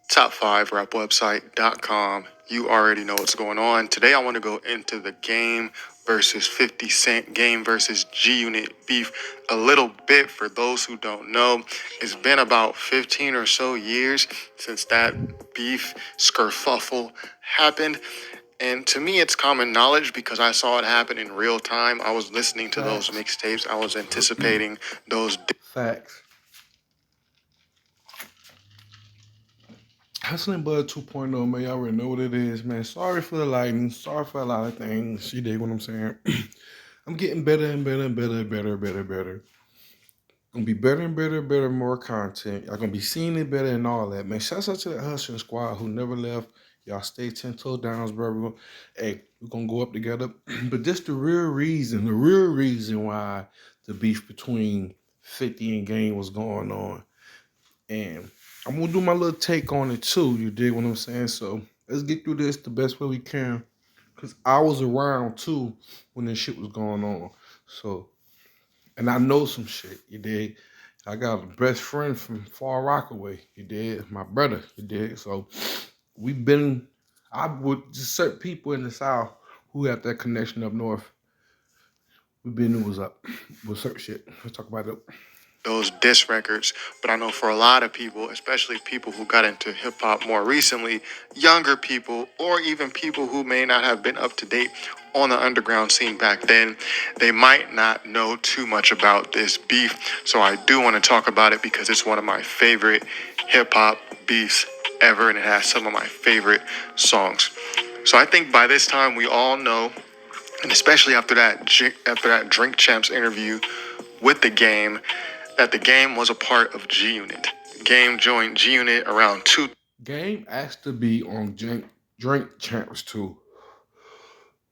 Top5rapwebsite.com. You already know what's going on. Today I want to go into the Game versus 50 Cent, Game versus G Unit beef a little bit. For those who don't know, it's been about 15 or so years since that beef skerfuffle happened. And to me, it's common knowledge because I saw it happen in real time. I was listening to those mixtapes. I was anticipating those. Facts. Hustling Bud 2.0, man. Y'all already know what it is, man. Sorry for the lighting. Sorry for a lot of things. You dig what I'm saying? I'm getting better and better and better and better and better and better. Gonna be better and better and better, more content. Y'all gonna be seeing it better and all that, man. Shouts out to the hustling squad who never left. Y'all stay 10 toe downs, bro. Hey, we're gonna go up together. But this the real reason why the beef between 50 and Game was going on. And I'm gonna do my little take on it too. You dig what I'm saying? So let's get through this the best way we can. Cause I was around too when this shit was going on. So, and I know some shit. You dig? I got a best friend from Far Rockaway. You dig? My brother. You dig? So we've been. I would just certain people in the South who have that connection up north. We've been was up with certain shit. Let's talk about it. Those diss records. But I know for a lot of people, especially people who got into hip hop more recently, younger people, or even people who may not have been up to date on the underground scene back then, they might not know too much about this beef. So I do want to talk about it because it's one of my favorite hip hop beefs ever, and it has some of my favorite songs. So I think by this time we all know, and especially after that Drink Champs interview with the Game, that the Game was a part of G Unit. Game joined G Unit around two. Game asked to be on Drink Champs too.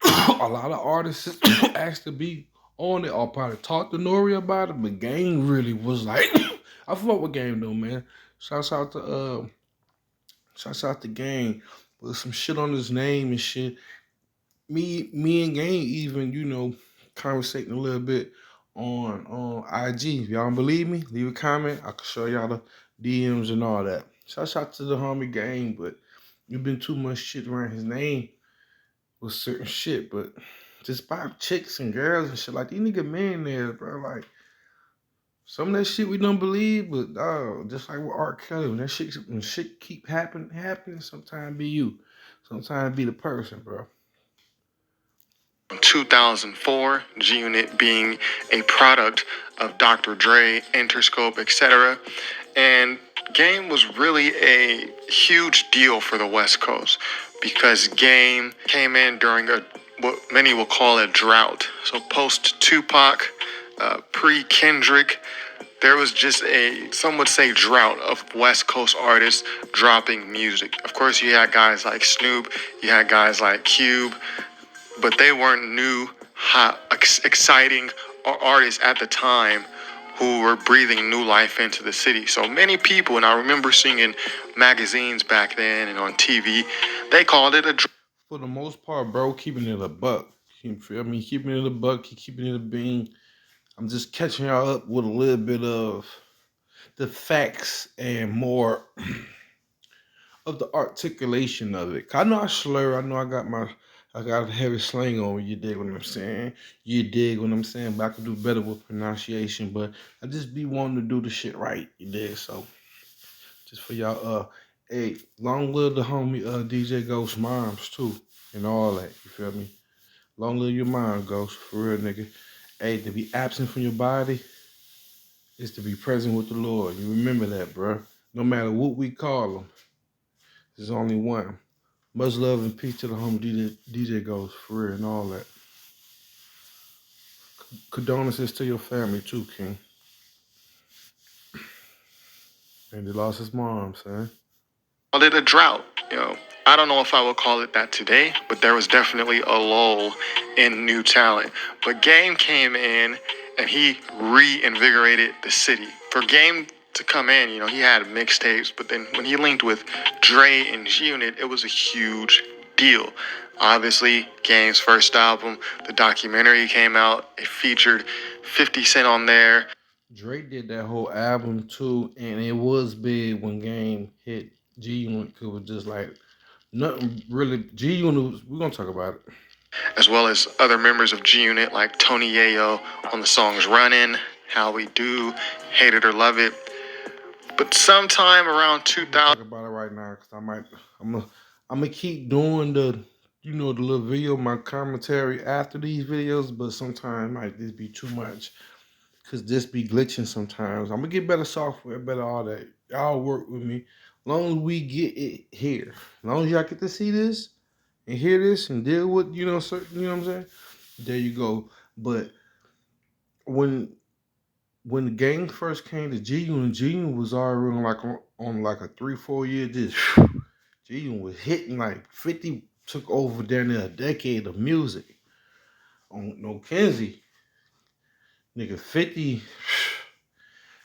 A lot of artists asked to be on it or probably talked to Nori about it, but Game really was like, I fuck with Game though, man. Shouts out to shouts out to Game. With some shit on his name and shit. Me and Game even, conversating a little bit on IG. If y'all don't believe me, leave a comment. I can show y'all the DMs and all that. Shouts out to the homie Game, but you've been too much shit around his name with certain shit, but just by chicks and girls and shit like these nigga millionaires, bro. Like some of that shit we don't believe, but just like with R. Kelly, when shit keep happening, sometimes be you, sometimes be the person, bro. 2004, G Unit being a product of Dr. Dre, Interscope, etc. And Game was really a huge deal for the West Coast because Game came in during what many will call a drought. So post Tupac, pre Kendrick, there was just some would say, drought of West Coast artists dropping music. Of course, you had guys like Snoop, you had guys like Cube, but they weren't new, hot, exciting artists at the time who were breathing new life into the city. So many people, and I remember seeing in magazines back then and on TV, they called it a. For the most part, bro, keeping it a buck. You feel me? Keeping it a buck, keeping it a bean. I'm just catching y'all up with a little bit of the facts and more of the articulation of it. I know I slur. I know I got a heavy slang on me. You dig what I'm saying? You dig what I'm saying? But I can do better with pronunciation. But I just be wanting to do the shit right. You dig? So just for y'all, hey, long live the homie DJ Ghost Moms too, and all that. You feel me? Long live your mind, Ghost. For real, nigga. Hey, to be absent from your body is to be present with the Lord. You remember that, bro. No matter what we call him, there's only one. Much love and peace to the homie DJ Ghost, for real, and all that. Condolences to your family too, King. And he lost his mom, son. Called it a drought. I don't know if I would call it that today, but there was definitely a lull in new talent. But Game came in and he reinvigorated the city. For Game to come in, he had mixtapes, but then when he linked with Dre and G Unit, it was a huge deal. Obviously, Game's first album, the documentary came out. It featured 50 Cent on there. Drake did that whole album too, and it was big when Game hit G Unit was just like nothing really. G Unit, we're gonna talk about it. As well as other members of G Unit like Tony Yayo on the songs Runnin', How We Do, Hate It or Love It. But sometime around We'll 2000, talk about it right now because I'm gonna keep doing the, the little video, my commentary after these videos, but sometimes might just be too much because this be glitching sometimes. I'm gonna get better software, better all that. Y'all work with me. As long as we get it here, as long as y'all get to see this and hear this and deal with, certain, you know what I'm saying? There you go. But when when the gang first came to G Unit was already on like a 3-4 year just G Unit was hitting like 50 took over down there a decade of music. On No Kenzie, nigga 50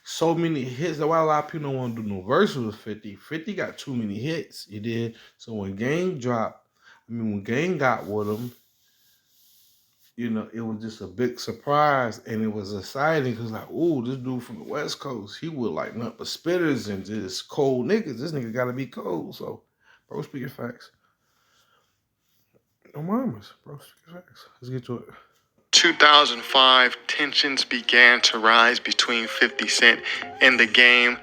so many hits. That's why a lot of people don't want to do no verses with 50. 50 got too many hits, you did. So when Gang dropped, when Gang got with him, it was just a big surprise and it was exciting because like, oh, this dude from the West Coast, he would like nothing but spitters and just cold niggas. This nigga gotta be cold. So, bro, speaking facts. No mamas, bro, speaking facts. Let's get to it. 2005, tensions began to rise between 50 Cent and the Game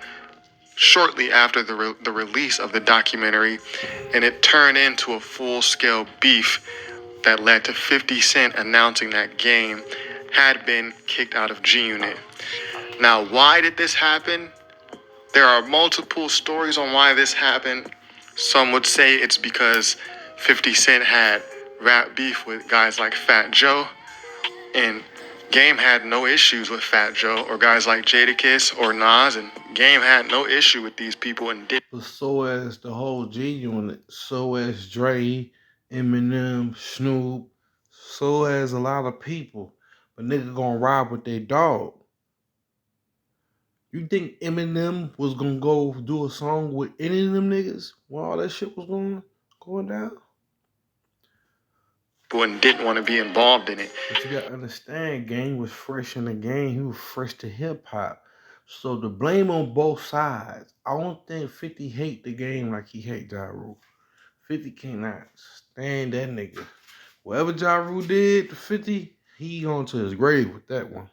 shortly after the release of the documentary, and it turned into a full-scale beef that led to 50 Cent announcing that Game had been kicked out of G Unit. Now, why did this happen? There are multiple stories on why this happened. Some would say it's because 50 Cent had rap beef with guys like Fat Joe, and Game had no issues with Fat Joe or guys like Jadakiss or Nas, and Game had no issue with these people and did. But so as the whole G Unit, so as Dre, Eminem, Snoop, so as a lot of people. But nigga gonna ride with their dog. You think Eminem was gonna go do a song with any of them niggas when all that shit was going down? And didn't want to be involved in it. But you gotta understand, Gang was fresh in the game. He was fresh to hip hop. So the blame on both sides. I don't think 50 hate the game like he hate Ja Rule. 50 cannot stand that nigga. Whatever Ja Rule did to 50, he on to his grave with that one.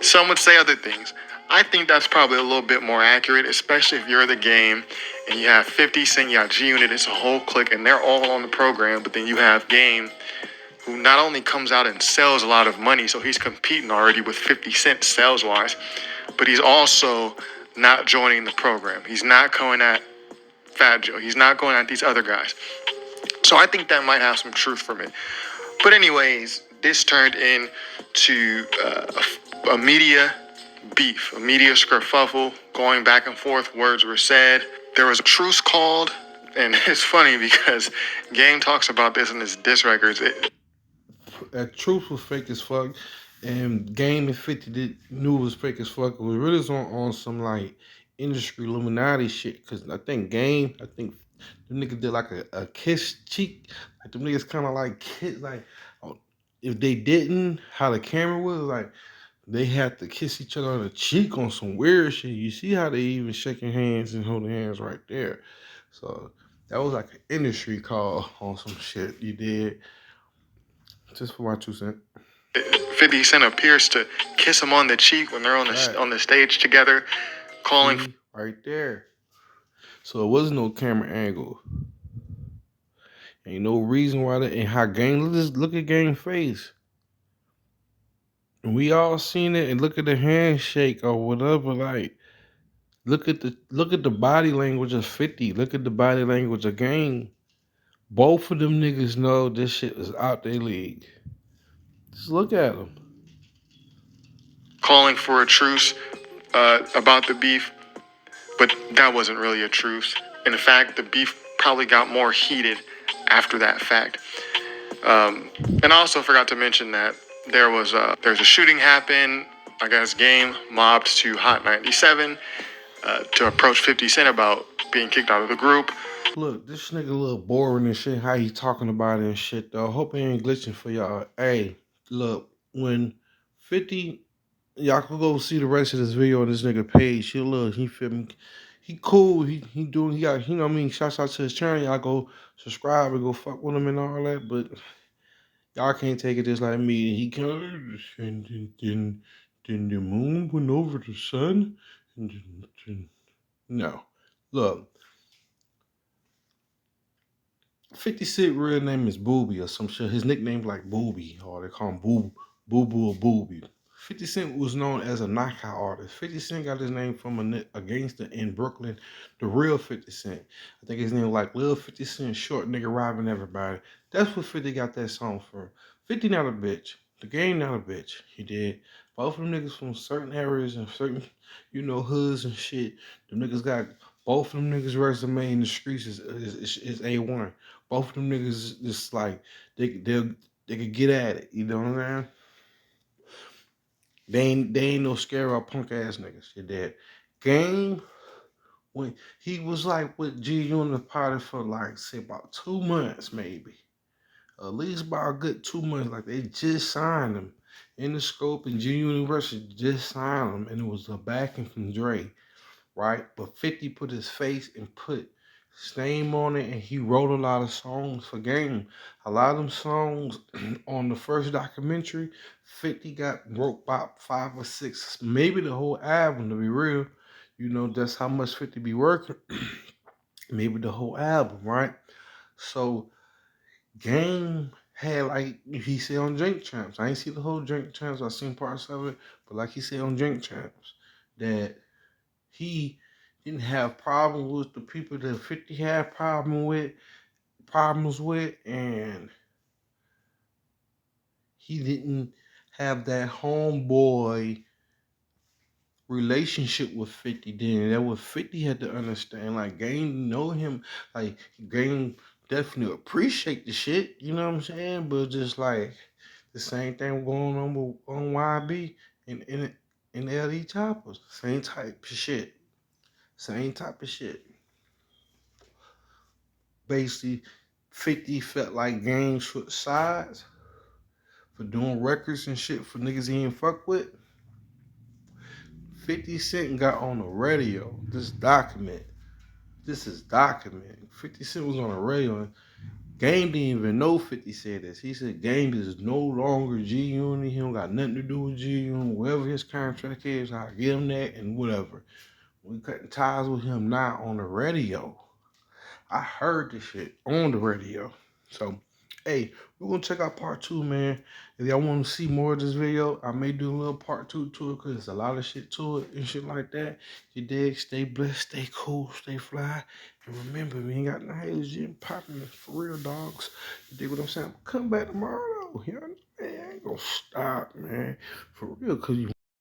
Some would say other things. I think that's probably a little bit more accurate, especially if you're the Game and you have 50 Cent, you got G Unit, it's a whole clique, and they're all on the program, but then you have Game, who not only comes out and sells a lot of money, so he's competing already with 50 Cent sales wise, but he's also not joining the program. He's not going at Fat Joe. He's not going at these other guys. So I think that might have some truth from it. But anyways, this turned into a media beef, a media skerfuffle, going back and forth. Words were said. There was a truce called, and it's funny because Game talks about this in his diss records. That truth was fake as fuck, and Game and 50 knew it was fake as fuck. It was really on some like industry Illuminati shit. Cause I think the nigga did like a kiss cheek. Like the niggas kind of like kiss, like if they didn't, how the camera was like. They had to kiss each other on the cheek on some weird shit. You see how they even shaking hands and holding hands right there. So that was like an industry call on some shit you did. Just for my 2 cents. 50 Cent appears to kiss him on the cheek when they're on the stage together, calling. See, right there. So it wasn't no camera angle. Ain't no reason why that. And how Gang, look at Gang face. And we all seen it. And look at the handshake or whatever. Like, look at the body language of 50. Look at the body language of Gang. Both of them niggas know this shit is out their league. Just look at them. Calling for a truce about the beef, but that wasn't really a truce. In fact, the beef probably got more heated after that fact. And I also forgot to mention that there's a shooting happen. I guess Game mobbed to Hot 97 to approach 50 Cent about being kicked out of the group. Look, this nigga a little boring and shit. How he talking about it and shit though. Hope he ain't glitching for y'all. Hey, look, when 50, y'all could go see the rest of this video on this nigga page. He feel me. he cool. He doing. He got. You know what I mean. Shouts out to his channel. Y'all go subscribe and go fuck with him and all that. But y'all can't take it just like me. He comes and then the moon went over the sun. No, look. 50 Cent real name is Booby or some shit. His nickname like Booby, or they call him Boo Boo or Booby. 50 Cent was known as a knockout artist. 50 Cent got his name from a gangster in Brooklyn, the real 50 Cent. I think his name was like Lil 50 Cent, short nigga robbing everybody. That's what 50 got that song from. 50 not a bitch. The game not a bitch. He did. Both of them niggas from certain areas and certain, hoods and shit. Them niggas got both of them niggas' resume in the streets is A1. Both of them niggas just like they could get at it. You know what I'm saying? They ain't no scare or punk ass niggas. You dead. Game when he was like with G Unit Party for like say about 2 months maybe. At least about a good 2 months. Like they just signed him. In the scope and G University just signed him and it was a backing from Dre. Right? But 50 put his face and put his name on it, and he wrote a lot of songs for Game. A lot of them songs on the first documentary, 50 wrote about 5 or 6, maybe the whole album, to be real. That's how much 50 be working. Maybe the whole album, right? So Game had like he said on Drink Champs. I ain't see the whole Drink Champs, I seen parts of it, but like he said on Drink Champs, that he didn't have problems with the people that 50 had problems with, and he didn't have that homeboy relationship with 50 then. That what 50 had to understand. Like Game know him, like Game definitely appreciate the shit, you know what I'm saying? But just like the same thing going on YB and LE Choppers. Same type of shit. Same type of shit. Basically, 50 felt like Game switched sides for doing records and shit for niggas he ain't fuck with. 50 Cent got on the radio. This is document. 50 Cent was on the radio and Game didn't even know 50 said this. He said Game is no longer G Unit. He don't got nothing to do with G Unit. Whatever his contract is, I give him that and whatever. We cutting ties with him now on the radio. I heard this shit on the radio. So, hey, we're gonna check out part 2, man. If y'all want to see more of this video, I may do a little part 2 to it because there's a lot of shit to it and shit like that. You dig? Stay blessed, stay cool, stay fly. And remember, we ain't got no haters, you ain't popping for real, dogs. You dig what I'm saying? Come back tomorrow, though. You know what I'm saying? I ain't gonna stop, man. For real, because you